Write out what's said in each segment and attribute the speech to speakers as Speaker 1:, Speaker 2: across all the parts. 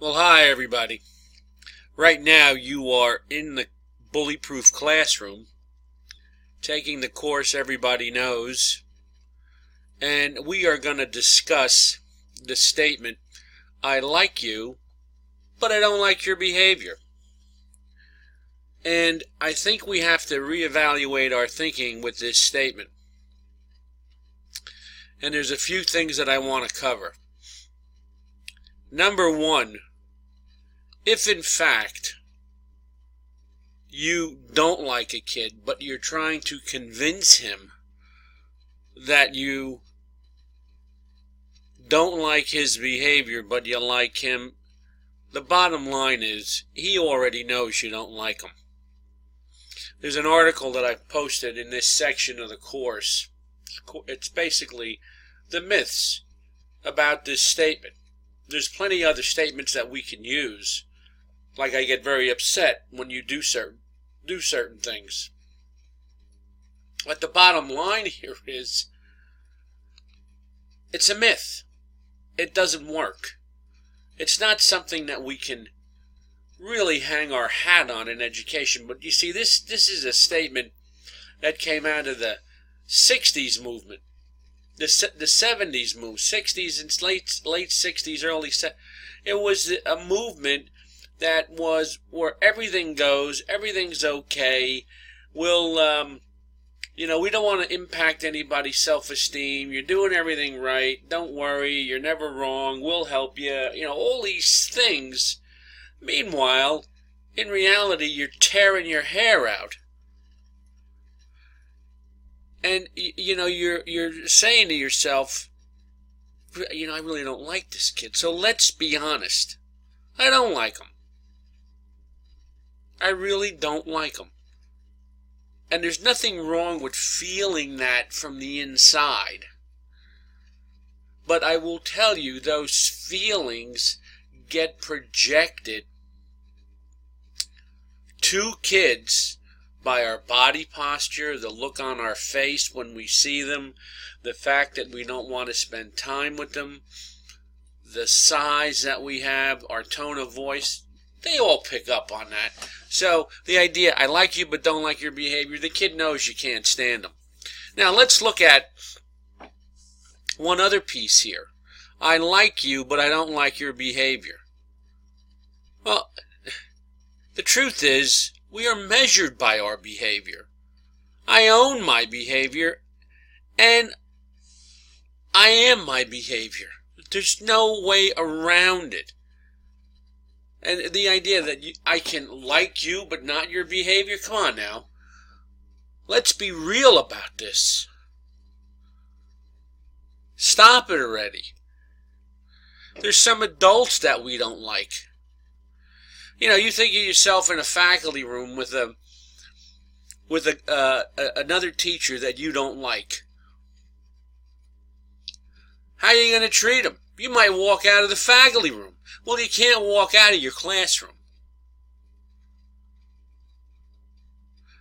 Speaker 1: Well, hi everybody. Right now you are in the Bullyproof Classroom, taking the course everybody knows, and we are going to discuss the statement, I like you, but I don't like your behavior. And I think we have to reevaluate our thinking with this statement. And there's a few things that I want to cover. Number one, if in fact you don't like a kid, but you're trying to convince him that you don't like his behavior, but you like him, the bottom line is he already knows you don't like him. There's an article that I've posted in this section of the course. It's basically the myths about this statement. There's plenty of other statements that we can use. Like I get very upset when you do certain things. But the bottom line here is, it's a myth. It doesn't work. It's not something that we can really hang our hat on in education. But you see, this is a statement that came out of the 60s movement, the 70s movement, 60s and late 60s, early 70s. It was a movement that was where everything goes, everything's okay. We'll, we don't want to impact anybody's self-esteem. You're doing everything right. Don't worry. You're never wrong. We'll help you. All these things. Meanwhile, in reality, you're tearing your hair out. And, you're saying to yourself, I really don't like this kid. So let's be honest. I don't like him. I really don't like him. And there's nothing wrong with feeling that from the inside. But I will tell you, those feelings get projected to kids by our body posture, the look on our face when we see them, the fact that we don't want to spend time with them, the size that we have, our tone of voice. They all pick up on that. So the idea, I like you but don't like your behavior, the kid knows you can't stand him. Now let's look at one other piece here. I like you but I don't like your behavior. Well, the truth is, we are measured by our behavior. I own my behavior, and I am my behavior. There's no way around it. And the idea that I can like you but not your behavior, come on now. Let's be real about this. Stop it already. There's some adults that we don't like. You think of yourself in a faculty room with another teacher that you don't like. How are you going to treat him? You might walk out of the faculty room. Well, you can't walk out of your classroom.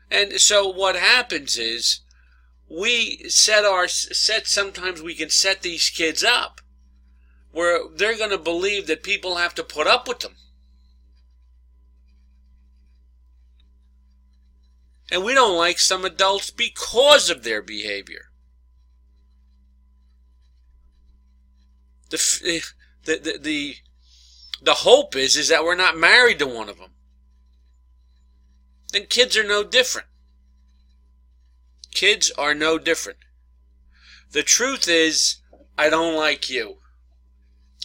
Speaker 1: And so what happens is, sometimes we can set these kids up where they're going to believe that people have to put up with them. And we don't like some adults because of their behavior. The hope is that we're not married to one of them. And kids are no different. Kids are no different. The truth is, I don't like you.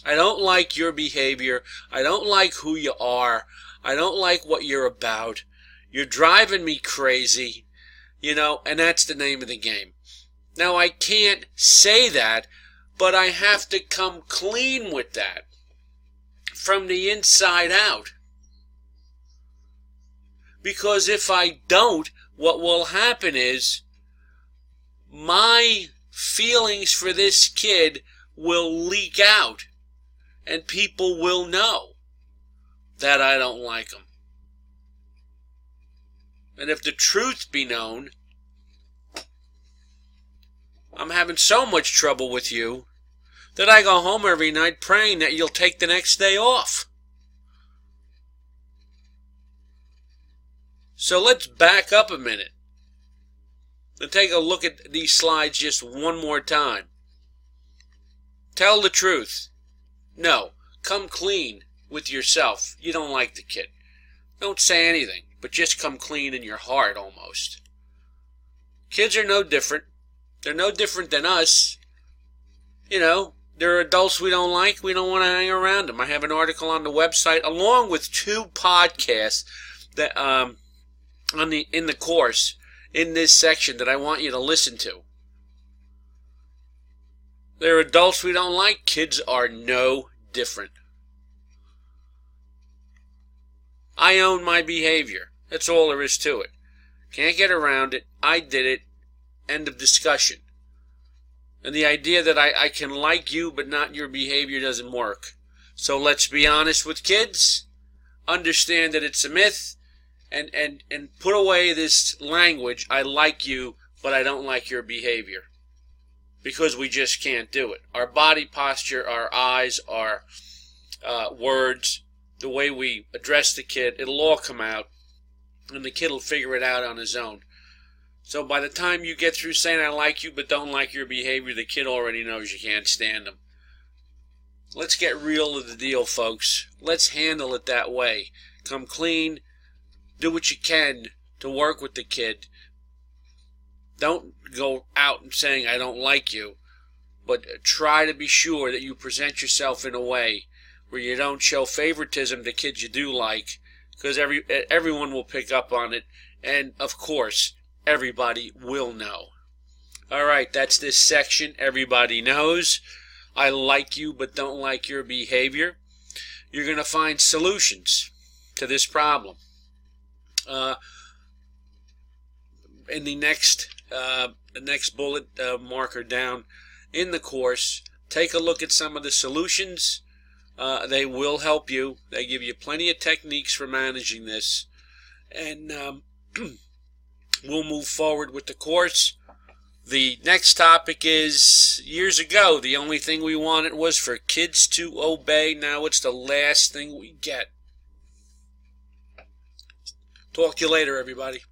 Speaker 1: I don't like your behavior. I don't like who you are. I don't like what you're about. You're driving me crazy, and that's the name of the game. Now, I can't say that, but I have to come clean with that from the inside out. Because if I don't, what will happen is my feelings for this kid will leak out, and people will know that I don't like him. And if the truth be known, I'm having so much trouble with you that I go home every night praying that you'll take the next day off. So let's back up a minute and take a look at these slides just one more time. Tell the truth. No, come clean with yourself. You don't like the kid. Don't say anything, but just come clean in your heart almost. Kids are no different. They're no different than us. You know, they're adults we don't like. We don't want to hang around them. I have an article on the website along with 2 podcasts that in the course in this section that I want you to listen to. They're adults we don't like. Kids are no different. I own my behavior. That's all there is to it. Can't get around it. I did it. End of discussion. And the idea that I can like you but not your behavior doesn't work. So let's be honest with kids. Understand that it's a myth. And put away this language, I like you but I don't like your behavior. Because we just can't do it. Our body posture, our eyes, our words, the way we address the kid, it'll all come out. And the kid will figure it out on his own. So by the time you get through saying I like you but don't like your behavior, the kid already knows you can't stand him. Let's get real to the deal, folks. Let's handle it that way. Come clean. Do what you can to work with the kid. Don't go out and saying I don't like you, but try to be sure that you present yourself in a way where you don't show favoritism to kids you do like, because everyone will pick up on it, and of course, everybody will know. All right, that's this section. Everybody knows. I like you but don't like your behavior. You're going to find solutions to this problem. In the next bullet marker down in the course, take a look at some of the solutions. They will help you. They give you plenty of techniques for managing this. And we'll move forward with the course. The next topic is, years ago, the only thing we wanted was for kids to obey. Now it's the last thing we get. Talk to you later, everybody.